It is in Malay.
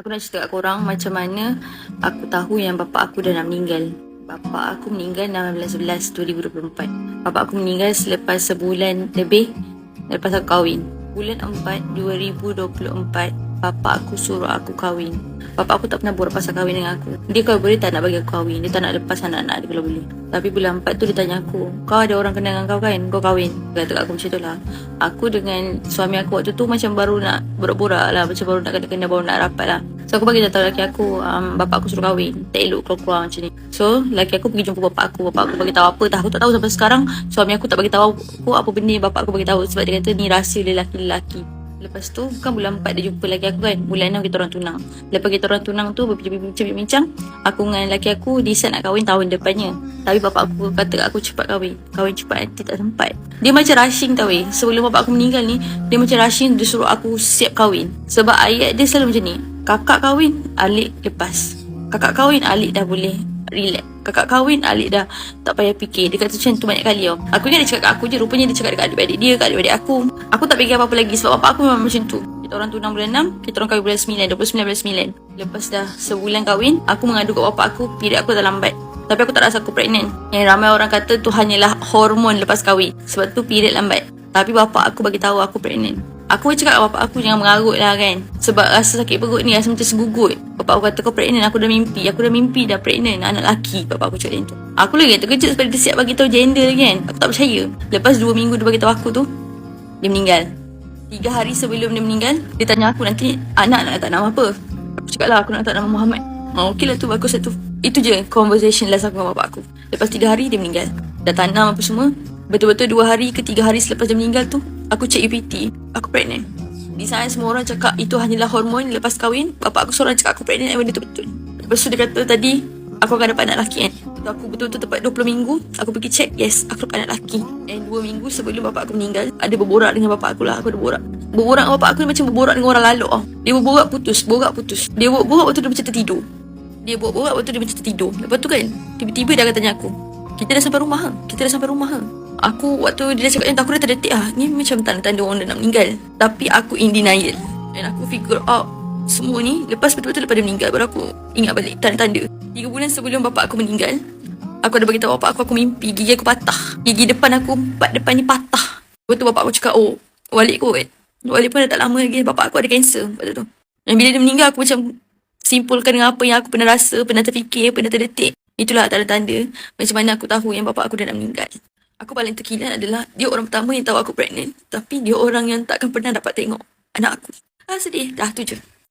Aku nak cerita kat korang macam mana aku tahu yang bapa aku dah nak meninggal. Bapa aku meninggal 16/11/2024. Bapa aku meninggal selepas sebulan lebih lepas aku kahwin. Bulan 4 2024, bapa aku suruh aku kahwin. Bapa aku tak pernah borak pasal kahwin dengan aku. Dia kalau boleh tak nak bagi aku kahwin. Dia tak nak lepas anak-anak dia kalau boleh. Tapi bulan 4 tu dia tanya aku, kau ada orang kenal dengan kau kan? Kau kahwin. Dia kata kat aku macam tu lah. Aku dengan suami aku waktu tu macam baru nak borak-borak lah. Macam baru nak kena-kena, baru nak rapat lah. So aku bagi tahu laki aku, bapa aku suruh kahwin. Tak elok keluar-keluar macam ni. So laki aku pergi jumpa bapa aku. Bapa aku bagi tahu apa tak, aku tak tahu sampai sekarang. Suami aku tak bagi tahu aku apa benda bapa aku bagi tahu, sebab dia kata ni rahsia lelaki-lelaki. Lepas tu kan bulan 4 dia jumpa laki aku kan. Bulan 6 kita orang tunang. Lepas kita orang tunang tu berbincang-bincang, aku dengan laki aku decide nak kahwin tahun depannya. Tapi bapa aku kata aku cepat kahwin. Kahwin cepat nanti tak sempat. Dia macam rushing tau weh. Sebelum bapa aku meninggal ni, dia macam rushing, dia suruh aku siap kahwin. Sebab ayat dia selalu macam ni, kakak kahwin, alik lepas. Kakak kahwin, alik dah boleh relax. Kakak kahwin, alik dah tak payah fikir. Dia kata macam tu banyak kali tau. Aku ingat dia cakap kat aku je. Rupanya dia cakap dekat adik-adik dia, kat adik-adik aku. Aku tak fikir apa-apa lagi sebab bapak aku memang macam tu. Kita orang tunang bulan 6, kita orang kahwin bulan 9, 29 bulan 9. Lepas dah sebulan kahwin, aku mengadu kat bapak aku, period aku dah lambat. Tapi aku tak rasa aku pregnant. Yang ramai orang kata tu hanyalah hormon lepas kahwin. Sebab tu period lambat. Tapi bapak aku bagi tahu aku pregnant. Aku cakap kat bapak aku jangan mengarut lah kan. Sebab rasa sakit perut ni rasa macam segugut. Bapak aku kata kau pregnant, aku dah mimpi dah pregnant anak lelaki. Bapak aku cakap macam tu. Aku lagi terkejut sebab dia siap bagi tahu gender lagi kan. Aku tak percaya. Lepas 2 minggu dia bagi tahu aku tu, dia meninggal. 3 hari sebelum dia meninggal, dia tanya aku nanti anak nak letak nama apa. Aku cakap lah aku nak letak nama Muhammad. Okey lah tu, bagus lah tu. Itu je conversation last aku dengan bapak aku. Lepas 3 hari dia meninggal. Dah tanam apa semua. Betul-betul 2 hari ke 3 hari selepas dia meninggal tu, aku check UPT, aku pregnant. Di sana semua orang cakap itu hanyalah hormon lepas kahwin. Bapak aku seorang cakap aku pregnant, and benda tu betul. Lepas tu dia kata tadi aku akan dapat anak lelaki kan. So, aku betul-betul tepat 20 minggu aku pergi check, yes, aku dapat anak lelaki. And 2 minggu sebelum bapak aku meninggal, ada berborak dengan bapak aku lah. Aku ada borak dengan bapak aku ni macam berborak dengan orang lalu tau. Dia berborak putus. Dia borak waktu dia macam tertidur. Lepas tu kan tiba-tiba dia akan tanya aku, kita dah sampai rumah ha? Aku waktu dia cakap macam tu, aku dah terdetik lah. Ni macam tanda-tanda orang dah nak meninggal. Tapi aku in denial. Dan aku figure out semua ni betul-betul lepas dia meninggal. Baru aku ingat balik tanda-tanda. 3 bulan sebelum bapak aku meninggal, aku ada beritahu bapak aku mimpi gigi aku patah. Gigi depan aku 4 depan ni patah. Lepas tu bapak aku cakap, oh Walid kot. Walid pun dah tak lama lagi, bapak aku ada kanser. Lepas tu dan bila dia meninggal, aku macam simpulkan dengan apa yang aku pernah rasa, pernah terfikir, pernah terdetik. Itulah tanda-tanda macam mana aku tahu yang bapak aku dah nak meninggal. Aku paling terkilat adalah dia orang pertama yang tahu aku pregnant, tapi dia orang yang takkan pernah dapat tengok anak aku. Sedih. Dah tu je.